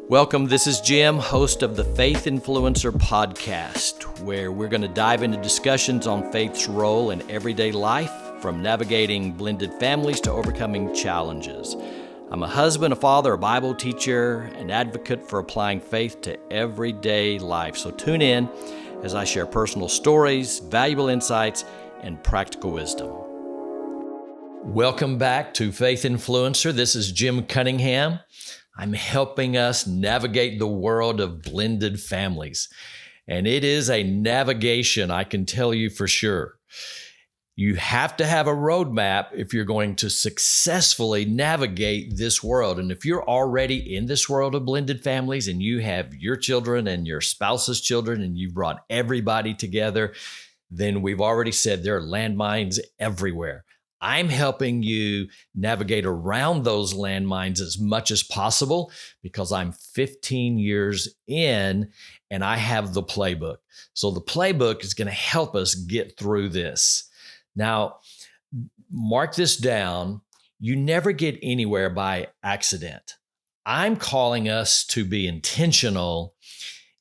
Welcome, this is Jim, host of the Faith Influencer podcast, where we're going to dive into discussions on faith's role in everyday life, from navigating blended families to overcoming challenges. I'm a husband, a father, a Bible teacher, an advocate for applying faith to everyday life. So tune in as I share personal stories, valuable insights, and practical wisdom. Welcome back to Faith Influencer. This is Jim Cunningham. I'm helping us navigate the world of blended families. And it is a navigation, I can tell you for sure. You have to have a roadmap if you're going to successfully navigate this world. And if you're already in this world of blended families and you have your children and your spouse's children and you've brought everybody together, then we've already said there are landmines everywhere. I'm helping you navigate around those landmines as much as possible because I'm 15 years in and I have the playbook. So the playbook is going to help us get through this. Now, mark this down. You never get anywhere by accident. I'm calling us to be intentional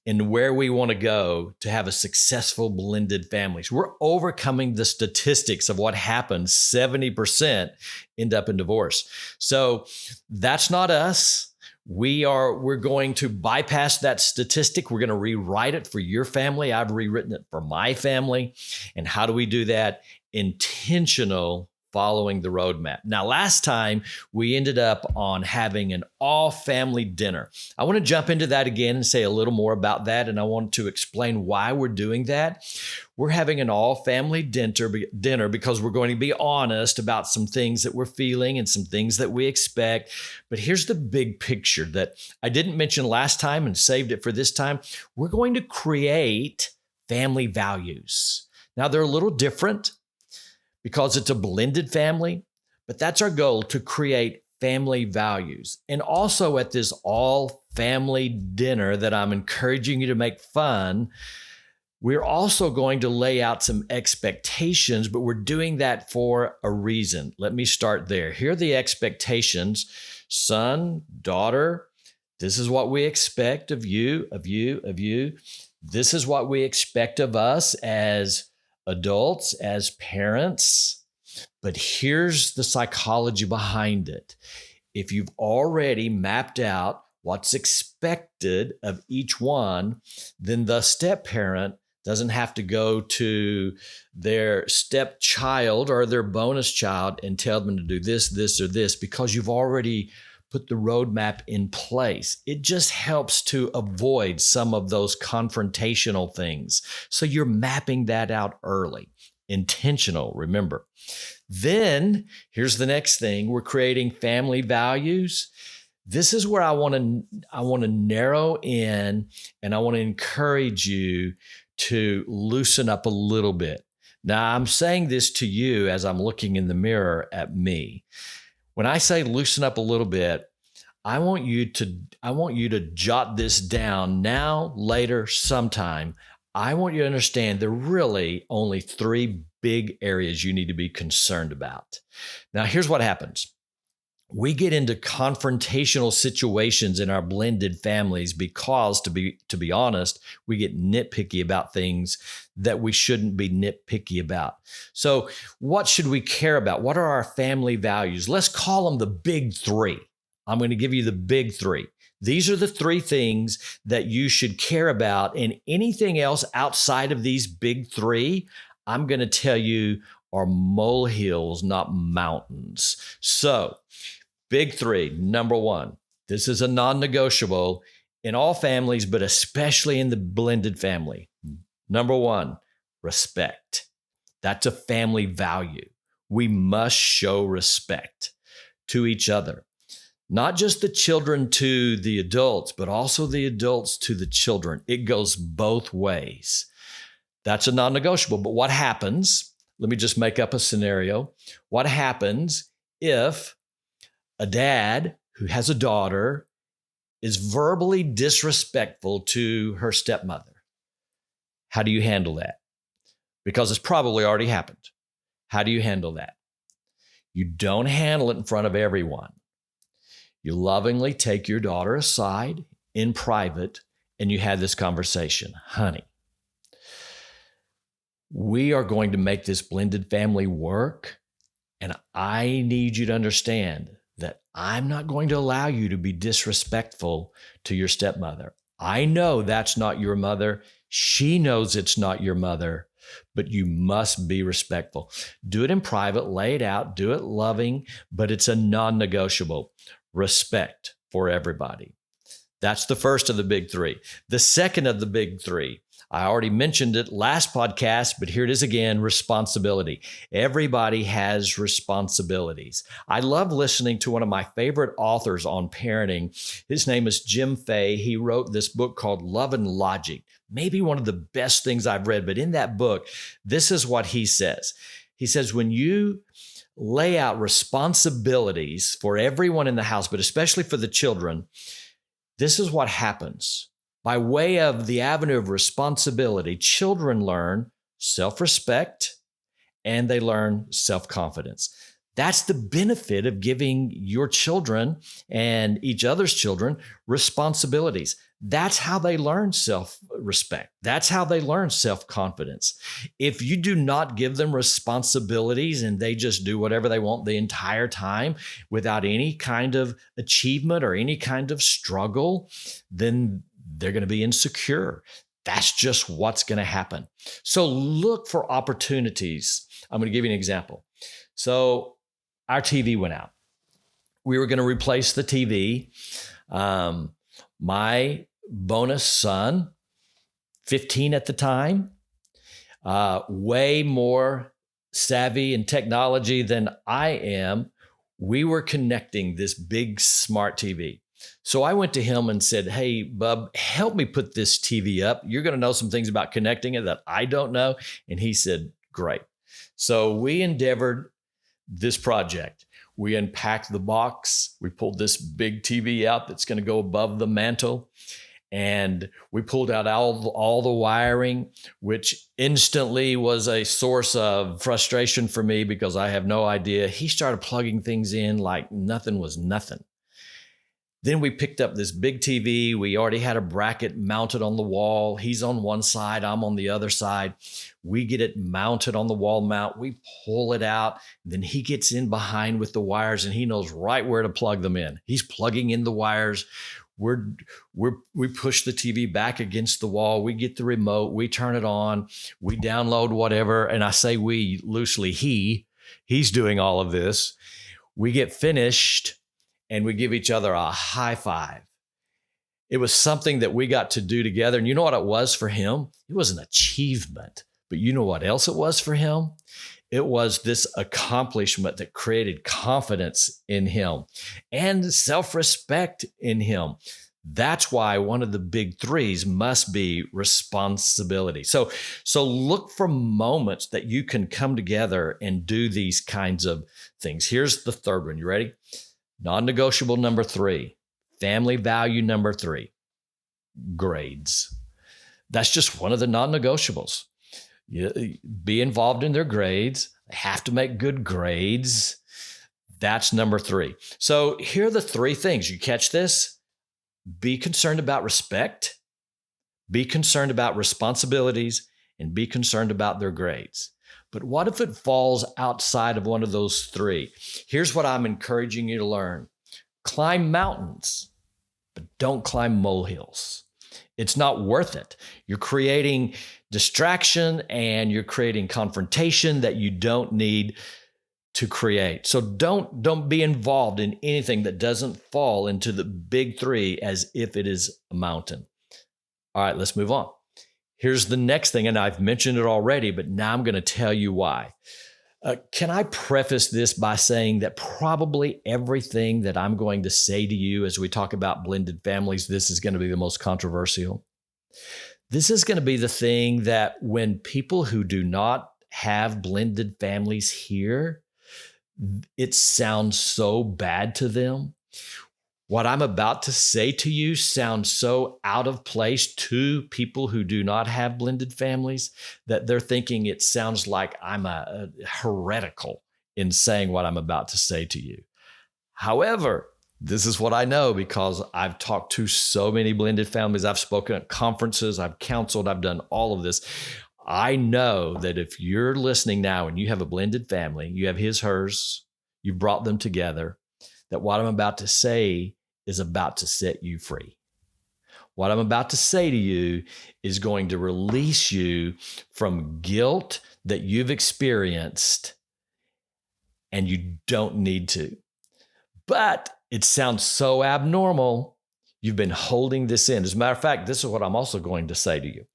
in where we want to go to have a successful blended families. We're overcoming the statistics of what happens. 70% end up in divorce. So that's not us. We're going to bypass that statistic. We're going to rewrite it for your family. I've rewritten it for my family. And how do we do that? Intentional following the roadmap. Now, last time we ended up on having an all-family dinner. I want to jump into that again and say a little more about that, and I want to explain why we're doing that. We're having an all-family dinner because we're going to be honest about some things that we're feeling and some things that we expect. But here's the big picture that I didn't mention last time and saved it for this time. We're going to create family values. Now, they're a little different because it's a blended family, but that's our goal, to create family values. And also at this all-family dinner that I'm encouraging you to make fun, we're also going to lay out some expectations, but we're doing that for a reason. Let me start there. Here are the expectations. Son, daughter, this is what we expect of you, of you, of you. This is what we expect of us as adults, as parents. But here's the psychology behind it. If you've already mapped out what's expected of each one, then the step-parent doesn't have to go to their stepchild or their bonus child and tell them to do this, this, or this, because you've already put the roadmap in place. It just helps to avoid some of those confrontational things. So you're mapping that out early. Intentional, remember. Then here's the next thing. We're creating family values. This is where I want to narrow in, and I want to encourage you to loosen up a little bit. Now, I'm saying this to you as I'm looking in the mirror at me. When I say loosen up a little bit, I want you to jot this down now, later, sometime. I want you to understand there are really only three big areas you need to be concerned about. Now, here's what happens. We get into confrontational situations in our blended families because, to be honest, we get nitpicky about things that we shouldn't be nitpicky about. So what should we care about? What are our family values? Let's call them the big three. I'm going to give you the big three. These are the three things that you should care about, and anything else outside of these big three, I'm going to tell you, are molehills, not mountains. So, big three. Number one, this is a non-negotiable in all families, but especially in the blended family. Number one, respect. That's a family value. We must show respect to each other. Not just the children to the adults, but also the adults to the children. It goes both ways. That's a non-negotiable. But what happens? Let me just make up a scenario. What happens if a dad who has a daughter is verbally disrespectful to her stepmother? How do you handle that? Because it's probably already happened. How do you handle that? You don't handle it in front of everyone. You lovingly take your daughter aside in private and you had this conversation. Honey, we are going to make this blended family work. And I need you to understand that I'm not going to allow you to be disrespectful to your stepmother. I know that's not your mother. She knows it's not your mother, but you must be respectful. Do it in private, lay it out, do it loving, but it's a non-negotiable. Respect for everybody. That's the first of the big three. The second of the big three, I already mentioned it last podcast, but here it is again, responsibility. Everybody has responsibilities. I love listening to one of my favorite authors on parenting. His name is Jim Fay. He wrote this book called Love and Logic, maybe one of the best things I've read. But in that book, this is what he says. He says, when you lay out responsibilities for everyone in the house, but especially for the children, this is what happens. By way of the avenue of responsibility, children learn self-respect and they learn self-confidence. That's the benefit of giving your children and each other's children responsibilities. That's how they learn self-respect. That's how they learn self-confidence. If you do not give them responsibilities and they just do whatever they want the entire time without any kind of achievement or any kind of struggle, then they're going to be insecure. That's just what's going to happen. So look for opportunities. I'm going to give you an example. So our TV went out. We were going to replace the TV. My bonus son, 15 at the time, way more savvy in technology than I am. We were connecting this big smart TV. So I went to him and said, hey, bub, help me put this TV up. You're going to know some things about connecting it that I don't know. And he said, great. So we endeavored this project. We unpacked the box. We pulled this big TV out that's going to go above the mantle. And we pulled out all the wiring, which instantly was a source of frustration for me because I have no idea. He started plugging things in like nothing was nothing. Then we picked up this big TV. We already had a bracket mounted on the wall. He's on one side, I'm on the other side. We get it mounted on the wall mount. We pull it out. Then he gets in behind with the wires and he knows right where to plug them in. He's plugging in the wires. We push the TV back against the wall. We get the remote. We turn it on. We download whatever. And I say we loosely, he's doing all of this. We get finished. And we give each other a high five. It was something that we got to do together. And you know what it was for him? It was an achievement. But you know what else it was for him? It was this accomplishment that created confidence in him and self-respect in him. That's why one of the big threes must be responsibility. So look for moments that you can come together and do these kinds of things. Here's the third one. You ready? Non-negotiable number 3, family value number 3, grades. That's just one of the non-negotiables. Be involved in their grades. They have to make good grades. That's number 3. So here are the 3 things. You catch this? Be concerned about respect, be concerned about responsibilities, and be concerned about their grades. But what if it falls outside of one of those 3? Here's what I'm encouraging you to learn. Climb mountains, but don't climb molehills. It's not worth it. You're creating distraction and you're creating confrontation that you don't need to create. So don't be involved in anything that doesn't fall into the big 3 as if it is a mountain. All right, let's move on. Here's the next thing, and I've mentioned it already, but now I'm going to tell you why. Can I preface this by saying that probably everything that I'm going to say to you as we talk about blended families, this is going to be the most controversial. This is going to be the thing that when people who do not have blended families hear, it sounds so bad to them. What I'm about to say to you sounds so out of place to people who do not have blended families that they're thinking it sounds like I'm a heretical in saying what I'm about to say to you. However, This is what I know because I've talked to so many blended families. I've spoken at conferences, I've counseled, I've done all of this. I know that if you're listening now and you have a blended family, you have his, hers, you brought them together, that what I'm about to say is about to set you free. What I'm about to say to you is going to release you from guilt that you've experienced and you don't need to. But it sounds so abnormal. You've been holding this in. As a matter of fact, this is what I'm also going to say to you.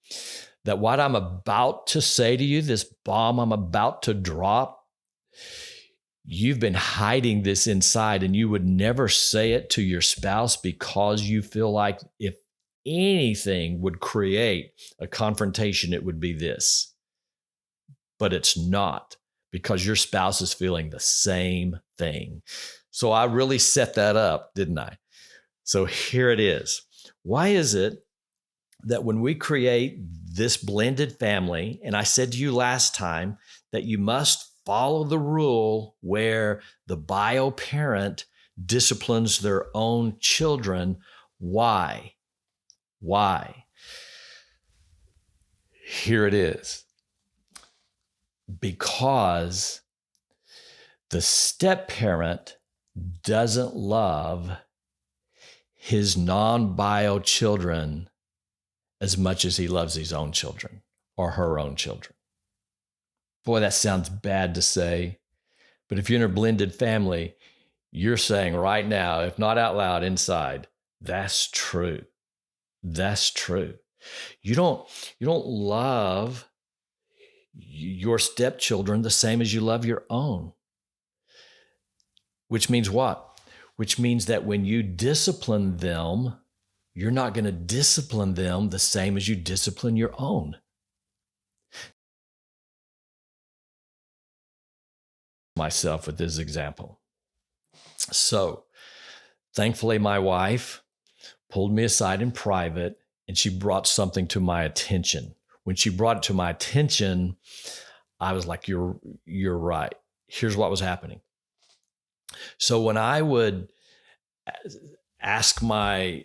That what I'm about to say to you, this bomb I'm about to drop, you've been hiding this inside and you would never say it to your spouse because you feel like if anything would create a confrontation, it would be this. But it's not, because your spouse is feeling the same thing. So I really set that up, didn't I? So here it is. Why is it that when we create this blended family, and I said to you last time that you must follow the rule where the bio parent disciplines their own children? Why? Why? Here it is. Because the step parent doesn't love his non-bio children as much as he loves his own children or her own children. Boy, that sounds bad to say, but if you're in a blended family, you're saying right now, if not out loud, inside, that's true. That's true. You don't love your stepchildren the same as you love your own. Which means what? Which means that when you discipline them, you're not going to discipline them the same as you discipline your own. Myself with this example. So, thankfully, my wife pulled me aside in private and she brought something to my attention. When she brought it to my attention, I was like, you're right. Here's what was happening. So when I would ask my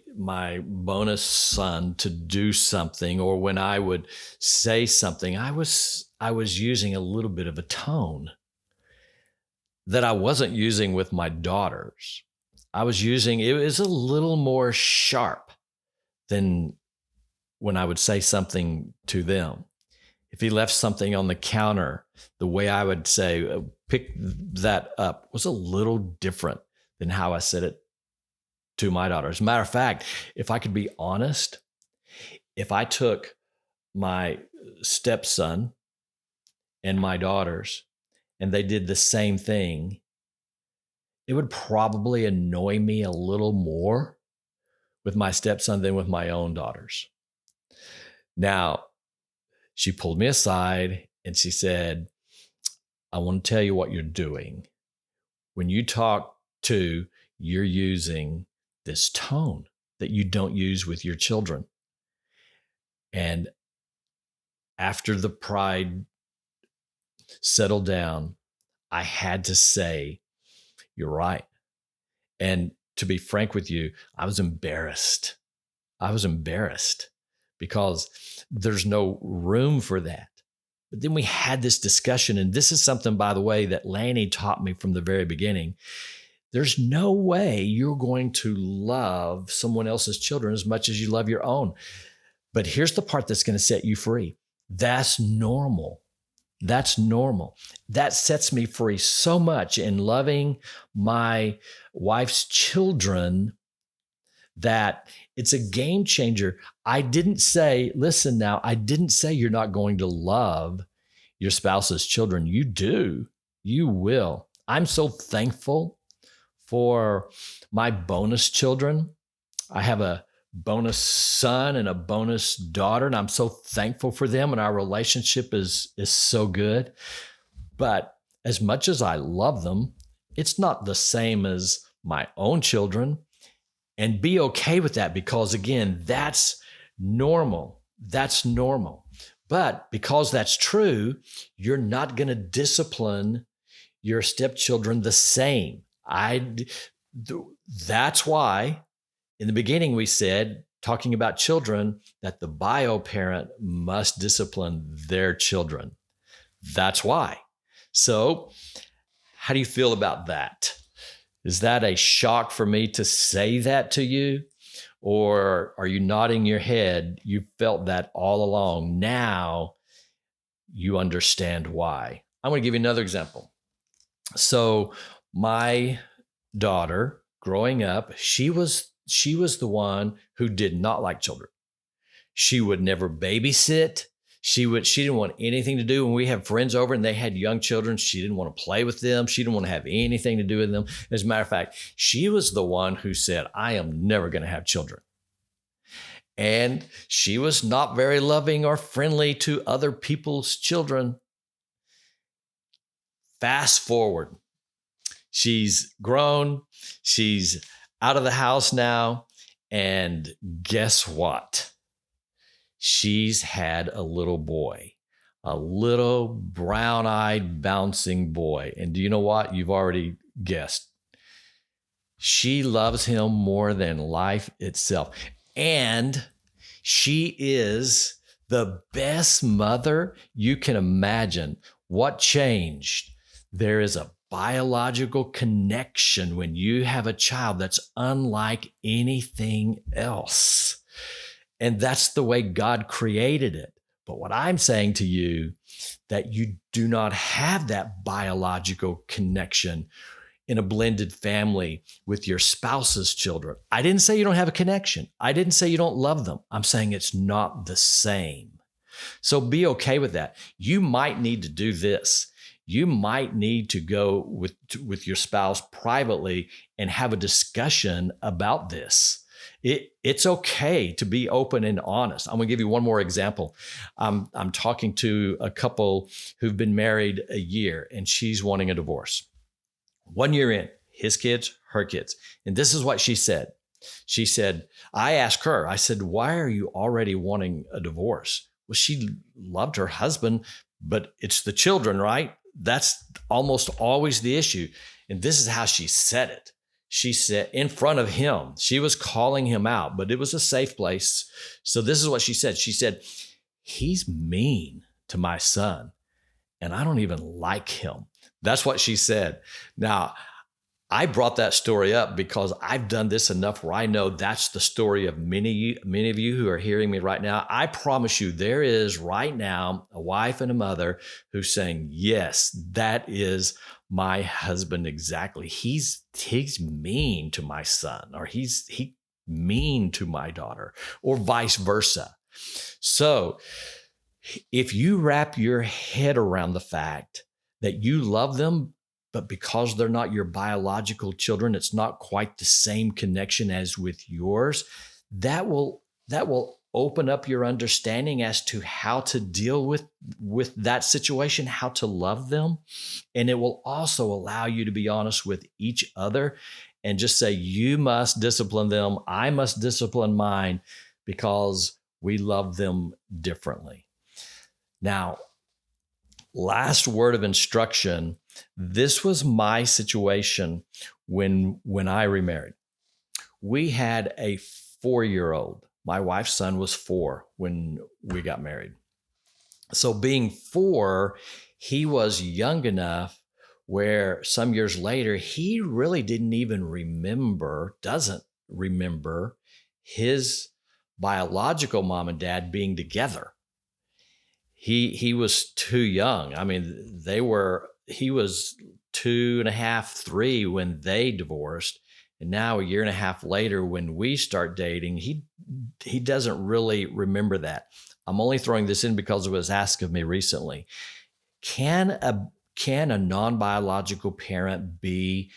bonus son to do something, or when I would say something, I was using a little bit of a tone that I wasn't using with my daughters. It was a little more sharp than when I would say something to them. If he left something on the counter, the way I would say, pick that up, was a little different than how I said it to my daughter. As a matter of fact, if I could be honest, if I took my stepson and my daughters and they did the same thing, it would probably annoy me a little more with my stepson than with my own daughters. Now, she pulled me aside and she said, I want to tell you what you're doing. When you talk to, you're using this tone that you don't use with your children. And after the pride settled down, I had to say, you're right. And to be frank with you, I was embarrassed. Because there's no room for that. But then we had this discussion, and this is something, by the way, that Lanny taught me from the very beginning. There's no way you're going to love someone else's children as much as you love your own. But here's the part that's going to set you free. That's normal. That's normal. That sets me free so much in loving my wife's children that it's a game changer. I didn't say you're not going to love your spouse's children. You do. You will. I'm so thankful for my bonus children. I have a bonus son and a bonus daughter, and I'm so thankful for them, and our relationship is so good. But as much as I love them, it's not the same as my own children. And be okay with that, because again, that's normal. That's normal. But because that's true, you're not going to discipline your stepchildren the same. That's why in the beginning we said, talking about children, that the bio parent must discipline their children. That's why. So, how do you feel about that? Is that a shock for me to say that to you? Or are you nodding your head? You felt that all along. Now you understand why. I'm going to give you another example. So, my daughter growing up, she was the one who did not like children. She would never babysit. She didn't want anything to do when we have friends over and they had young children. She didn't want to play with them. She didn't want to have anything to do with them. As a matter of fact, she was the one who said, I am never going to have children. And she was not very loving or friendly to other people's children. Fast forward. She's grown. She's out of the house now. And guess what? She's had a little boy, a little brown-eyed bouncing boy. And do you know what? You've already guessed. She loves him more than life itself. And she is the best mother you can imagine. What changed? There is a biological connection when you have a child that's unlike anything else. And that's the way God created it. But what I'm saying to you, that you do not have that biological connection in a blended family with your spouse's children. I didn't say you don't have a connection. I didn't say you don't love them. I'm saying it's not the same. So be okay with that. You might need to do this. You might need to go with your spouse privately and have a discussion about this. It's okay to be open and honest. I'm going to give you one more example. I'm talking to a couple who've been married a year, and she's wanting a divorce. 1 year in, his kids, her kids. And this is what she said. She said, I asked her, I said, why are you already wanting a divorce? Well, she loved her husband, but it's the children, right? That's almost always the issue. And this is how she said it. She said in front of him, she was calling him out, but it was a safe place. So this is what she said. She said, he's mean to my son, and I don't even like him. That's what she said. Now, I brought that story up because I've done this enough where I know that's the story of many of you who are hearing me right now. I promise you, there is right now a wife and a mother who's saying, yes, that is my husband exactly. He's mean to my son, or he's mean to my daughter, or vice versa. So if you wrap your head around the fact that you love them, but because they're not your biological children, it's not quite the same connection as with yours, that will open up your understanding as to how to deal with that situation, how to love them. And it will also allow you to be honest with each other and just say, you must discipline them, I must discipline mine, because we love them differently. Now, last word of instruction. This was my situation when I remarried. We had a 4-year-old. My wife's son was 4 when we got married. So being 4, he was young enough where some years later, he really doesn't remember his biological mom and dad being together. He was too young. I mean, he was 2.5, 3 when they divorced. And now a year and a half later, when we start dating, he doesn't really remember that. I'm only throwing this in because it was asked of me recently. Can a non-biological parent be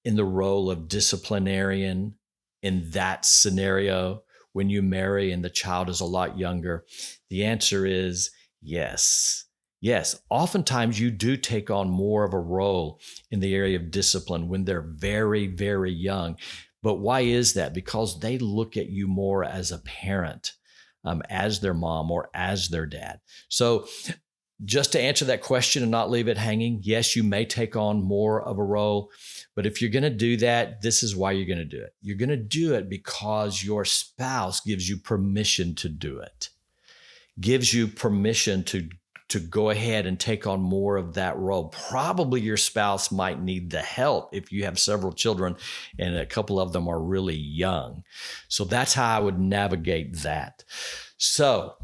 in the role of disciplinarian in that scenario when you marry and the child is a lot younger? The answer is yes. Yes, oftentimes you do take on more of a role in the area of discipline when they're very, very young. But why is that? Because they look at you more as a parent, as their mom or as their dad. So just to answer that question and not leave it hanging, yes, you may take on more of a role. But if you're going to do that, this is why you're going to do it. You're going to do it because your spouse gives you permission to do it, gives you permission to go ahead and take on more of that role. Probably your spouse might need the help if you have several children and a couple of them are really young. So that's how I would navigate that. So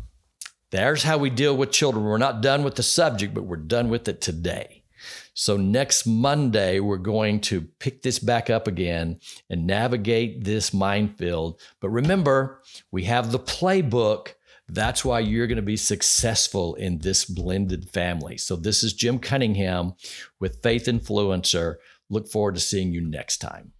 there's how we deal with children. We're not done with the subject, but we're done with it today. So next Monday, we're going to pick this back up again and navigate this minefield. But remember, we have the playbook. That's why you're going to be successful in this blended family. So this is Jim Cunningham with Faith Influencer. Look forward to seeing you next time.